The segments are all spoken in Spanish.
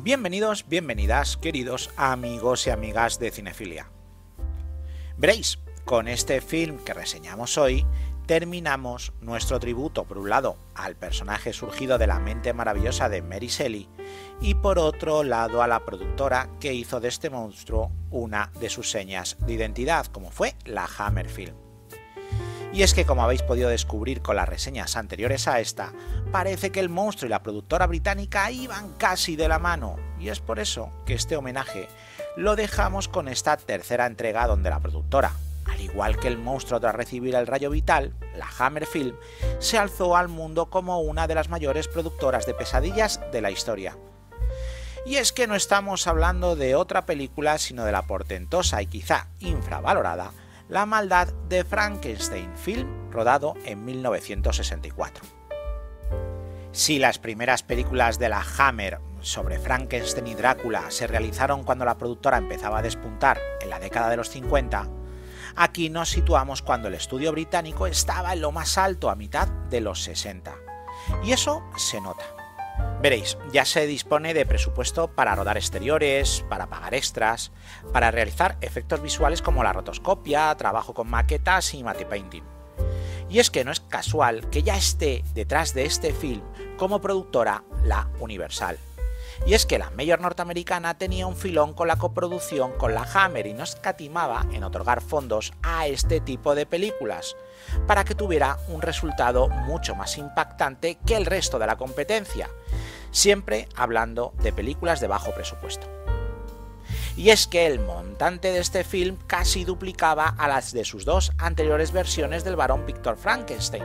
Bienvenidos, bienvenidas, queridos amigos y amigas de Cinefilia. Veréis, con este film que reseñamos hoy, terminamos nuestro tributo, por un lado, al personaje surgido de la mente maravillosa de Mary Shelley, y por otro lado a la productora que hizo de este monstruo una de sus señas de identidad, como fue la Hammer Film. Y es que, como habéis podido descubrir con las reseñas anteriores a esta, parece que el monstruo y la productora británica iban casi de la mano, y es por eso que este homenaje lo dejamos con esta tercera entrega donde la productora, al igual que el monstruo tras recibir el rayo vital, la Hammer Film, se alzó al mundo como una de las mayores productoras de pesadillas de la historia. Y es que no estamos hablando de otra película, sino de la portentosa y quizá infravalorada La maldad de Frankenstein, film rodado en 1964. Si las primeras películas de la Hammer sobre Frankenstein y Drácula se realizaron cuando la productora empezaba a despuntar en la década de los 50, aquí nos situamos cuando el estudio británico estaba en lo más alto a mitad de los 60. Y eso se nota. Veréis, ya se dispone de presupuesto para rodar exteriores, para pagar extras, para realizar efectos visuales como la rotoscopia, trabajo con maquetas y matte painting. Y es que no es casual que ya esté detrás de este film como productora la Universal. Y es que la mayor norteamericana tenía un filón con la coproducción con la Hammer y no escatimaba en otorgar fondos a este tipo de películas, para que tuviera un resultado mucho más impactante que el resto de la competencia, siempre hablando de películas de bajo presupuesto. Y es que el montante de este film casi duplicaba a las de sus dos anteriores versiones del Barón Víctor Frankenstein,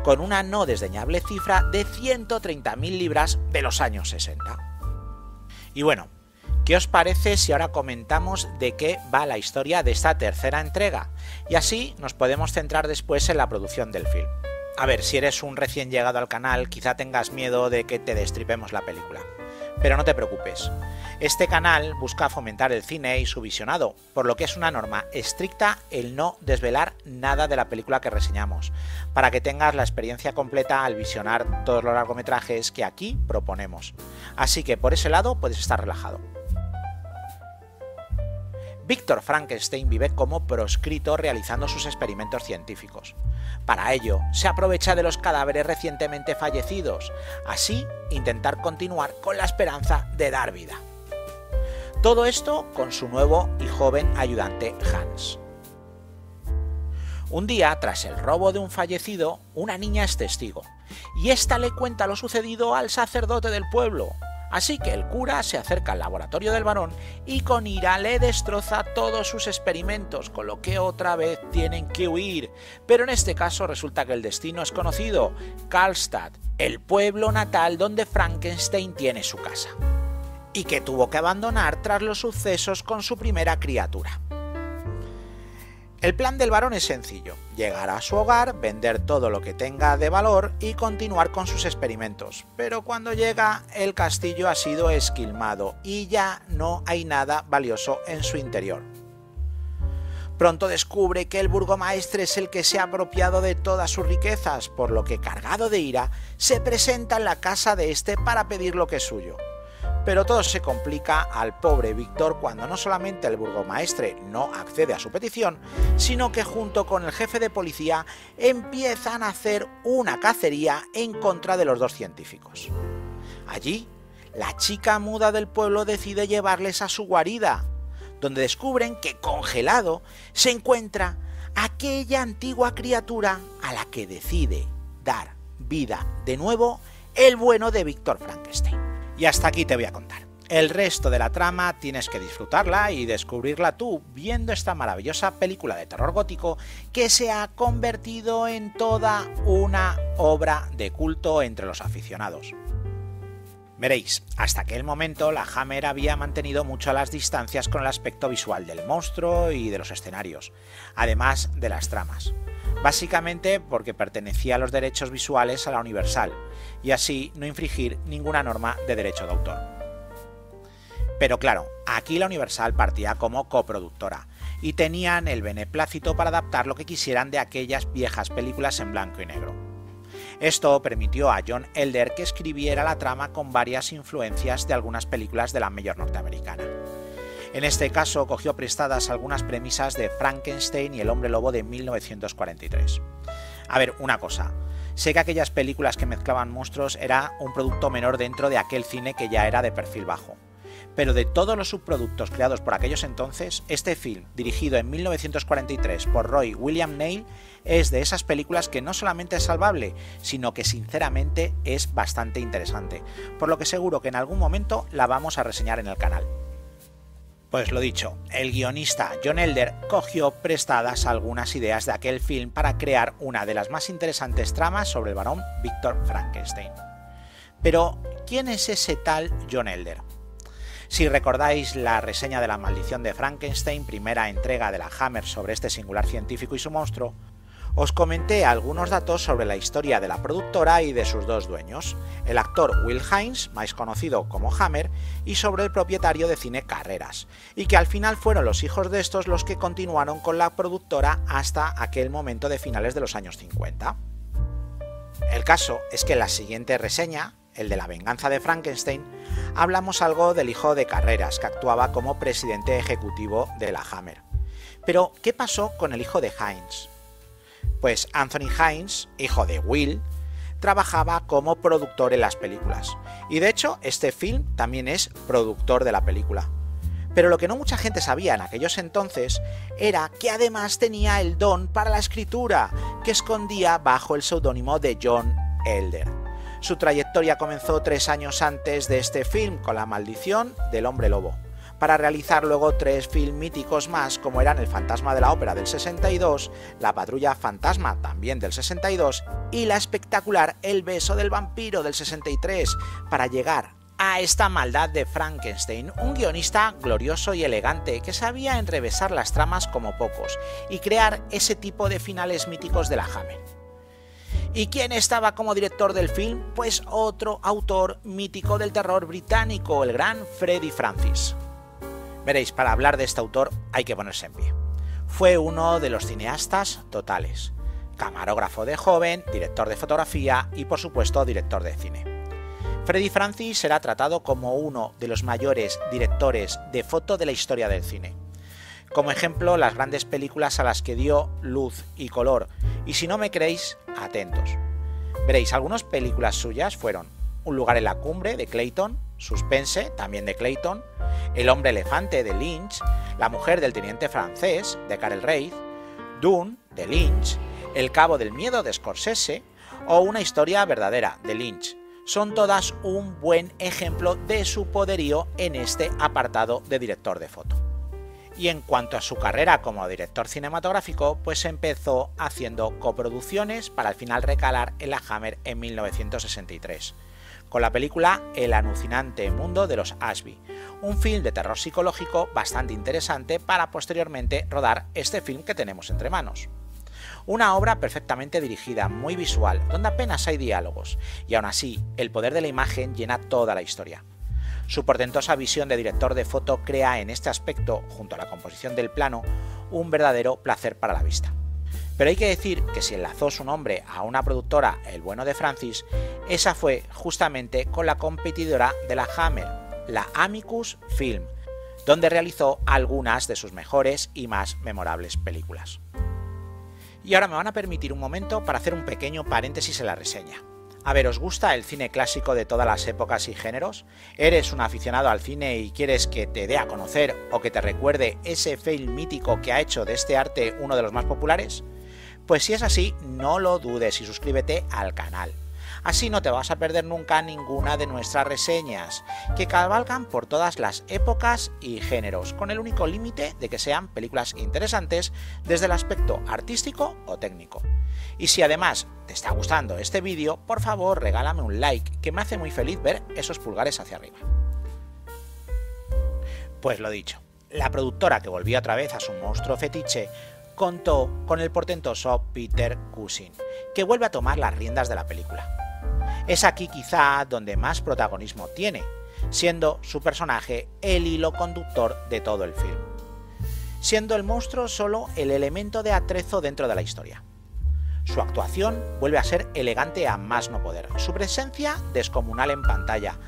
con una no desdeñable cifra de 130.000 libras de los años 60. Y bueno, ¿qué os parece si ahora comentamos de qué va la historia de esta tercera entrega? Y así nos podemos centrar después en la producción del film. A ver, si eres un recién llegado al canal, quizá tengas miedo de que te destripemos la película. Pero no te preocupes. Este canal busca fomentar el cine y su visionado, por lo que es una norma estricta el no desvelar nada de la película que reseñamos, para que tengas la experiencia completa al visionar todos los largometrajes que aquí proponemos. Así que por ese lado puedes estar relajado. Víctor Frankenstein vive como proscrito realizando sus experimentos científicos. Para ello, se aprovecha de los cadáveres recientemente fallecidos, así intentar continuar con la esperanza de dar vida. Todo esto con su nuevo y joven ayudante Hans. Un día, tras el robo de un fallecido, una niña es testigo, y ésta le cuenta lo sucedido al sacerdote del pueblo. Así que el cura se acerca al laboratorio del varón y con ira le destroza todos sus experimentos, con lo que otra vez tienen que huir. Pero en este caso resulta que el destino es conocido: Karlstadt, el pueblo natal donde Frankenstein tiene su casa, y que tuvo que abandonar tras los sucesos con su primera criatura. El plan del varón es sencillo: llegar a su hogar, vender todo lo que tenga de valor y continuar con sus experimentos. Pero cuando llega, el castillo ha sido esquilmado y ya no hay nada valioso en su interior. Pronto descubre que el burgomaestre es el que se ha apropiado de todas sus riquezas, por lo que, cargado de ira, se presenta en la casa de este para pedir lo que es suyo. Pero todo se complica al pobre Víctor cuando no solamente el burgomaestre no accede a su petición, sino que junto con el jefe de policía empiezan a hacer una cacería en contra de los dos científicos. Allí, la chica muda del pueblo decide llevarles a su guarida, donde descubren que congelado se encuentra aquella antigua criatura a la que decide dar vida de nuevo el bueno de Víctor Frankenstein. Y hasta aquí te voy a contar. El resto de la trama tienes que disfrutarla y descubrirla tú viendo esta maravillosa película de terror gótico que se ha convertido en toda una obra de culto entre los aficionados. Veréis, hasta aquel momento la Hammer había mantenido mucho las distancias con el aspecto visual del monstruo y de los escenarios, además de las tramas. Básicamente porque pertenecía a los derechos visuales a la Universal, y así no infringir ninguna norma de derecho de autor. Pero claro, aquí la Universal partía como coproductora, y tenían el beneplácito para adaptar lo que quisieran de aquellas viejas películas en blanco y negro. Esto permitió a John Elder que escribiera la trama con varias influencias de algunas películas de la mayor norteamericana. En este caso cogió prestadas algunas premisas de Frankenstein y El hombre lobo de 1943. A ver, una cosa. Sé que aquellas películas que mezclaban monstruos era un producto menor dentro de aquel cine que ya era de perfil bajo. Pero de todos los subproductos creados por aquellos entonces, este film, dirigido en 1943 por Roy William Neill, es de esas películas que no solamente es salvable, sino que sinceramente es bastante interesante, por lo que seguro que en algún momento la vamos a reseñar en el canal. Pues lo dicho, el guionista John Elder cogió prestadas algunas ideas de aquel film para crear una de las más interesantes tramas sobre el barón Victor Frankenstein. Pero, ¿quién es ese tal John Elder? Si recordáis la reseña de La maldición de Frankenstein, primera entrega de la Hammer sobre este singular científico y su monstruo, os comenté algunos datos sobre la historia de la productora y de sus dos dueños, el actor Will Hines, más conocido como Hammer, y sobre el propietario de cine Carreras, y que al final fueron los hijos de estos los que continuaron con la productora hasta aquel momento de finales de los años 50. El caso es que en la siguiente reseña, el de La venganza de Frankenstein, hablamos algo del hijo de Carreras, que actuaba como presidente ejecutivo de la Hammer. Pero, ¿qué pasó con el hijo de Hines? Pues Anthony Hines, hijo de Will, trabajaba como productor en las películas, y de hecho este film también es productor de la película. Pero lo que no mucha gente sabía en aquellos entonces era que además tenía el don para la escritura, que escondía bajo el seudónimo de John Elder. Su trayectoria comenzó 3 años antes de este film con La maldición del hombre lobo, para realizar luego 3 films míticos más como eran El fantasma de la ópera del 62, La patrulla fantasma también del 62 y la espectacular El beso del vampiro del 63, para llegar a esta maldad de Frankenstein, un guionista glorioso y elegante que sabía enrevesar las tramas como pocos y crear ese tipo de finales míticos de la Hammer. ¿Y quién estaba como director del film? Pues otro autor mítico del terror británico, el gran Freddie Francis. Veréis, para hablar de este autor hay que ponerse en pie. Fue uno de los cineastas totales, camarógrafo de joven, director de fotografía y por supuesto director de cine. Freddie Francis será tratado como uno de los mayores directores de foto de la historia del cine. Como ejemplo, las grandes películas a las que dio luz y color, y si no me creéis, atentos. Veréis, algunas películas suyas fueron Un lugar en la cumbre de Clayton, Suspense, también de Clayton, El hombre elefante de Lynch, La mujer del teniente francés de Karel Reid, Dune de Lynch, El cabo del miedo de Scorsese o Una historia verdadera de Lynch. Son todas un buen ejemplo de su poderío en este apartado de director de foto. Y en cuanto a su carrera como director cinematográfico, pues empezó haciendo coproducciones para al final recalar en la Hammer en 1963, con la película El alucinante mundo de los Ashby, un film de terror psicológico bastante interesante para posteriormente rodar este film que tenemos entre manos. Una obra perfectamente dirigida, muy visual, donde apenas hay diálogos, y aún así el poder de la imagen llena toda la historia. Su portentosa visión de director de foto crea en este aspecto, junto a la composición del plano, un verdadero placer para la vista. Pero hay que decir que si enlazó su nombre a una productora, el bueno de Francis, esa fue justamente con la competidora de la Hammer, la Amicus Film, donde realizó algunas de sus mejores y más memorables películas. Y ahora me van a permitir un momento para hacer un pequeño paréntesis en la reseña. A ver, ¿os gusta el cine clásico de todas las épocas y géneros? ¿Eres un aficionado al cine y quieres que te dé a conocer o que te recuerde ese film mítico que ha hecho de este arte uno de los más populares? Pues si es así, no lo dudes y suscríbete al canal. Así no te vas a perder nunca ninguna de nuestras reseñas, que cabalgan por todas las épocas y géneros, con el único límite de que sean películas interesantes desde el aspecto artístico o técnico. Y si además te está gustando este vídeo, por favor regálame un like, que me hace muy feliz ver esos pulgares hacia arriba. Pues lo dicho, la productora que volvió otra vez a su monstruo fetiche contó con el portentoso Peter Cushing, que vuelve a tomar las riendas de la película. Es aquí quizá donde más protagonismo tiene, siendo su personaje el hilo conductor de todo el film, siendo el monstruo solo el elemento de atrezo dentro de la historia. Su actuación vuelve a ser elegante a más no poder, su presencia descomunal en pantalla,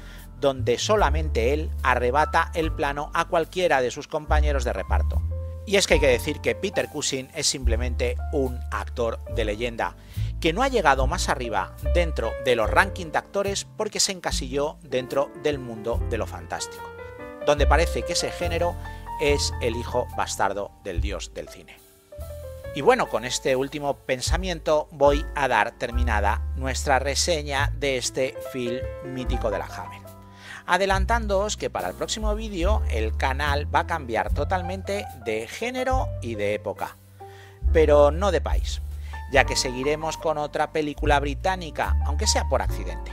donde solamente él arrebata el plano a cualquiera de sus compañeros de reparto. Y es que hay que decir que Peter Cushing es simplemente un actor de leyenda, que no ha llegado más arriba dentro de los rankings de actores porque se encasilló dentro del mundo de lo fantástico, donde parece que ese género es el hijo bastardo del dios del cine. Y bueno, con este último pensamiento voy a dar terminada nuestra reseña de este film mítico de la Hammer. Adelantándoos que para el próximo vídeo el canal va a cambiar totalmente de género y de época, pero no de país, ya que seguiremos con otra película británica, aunque sea por accidente.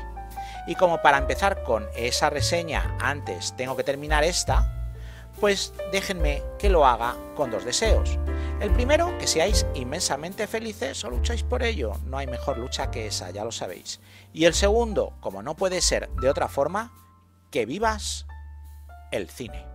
Y como para empezar con esa reseña antes tengo que terminar esta, pues déjenme que lo haga con dos deseos. El primero, que seáis inmensamente felices o lucháis por ello, no hay mejor lucha que esa, ya lo sabéis. Y el segundo, como no puede ser de otra forma, que vivas el cine.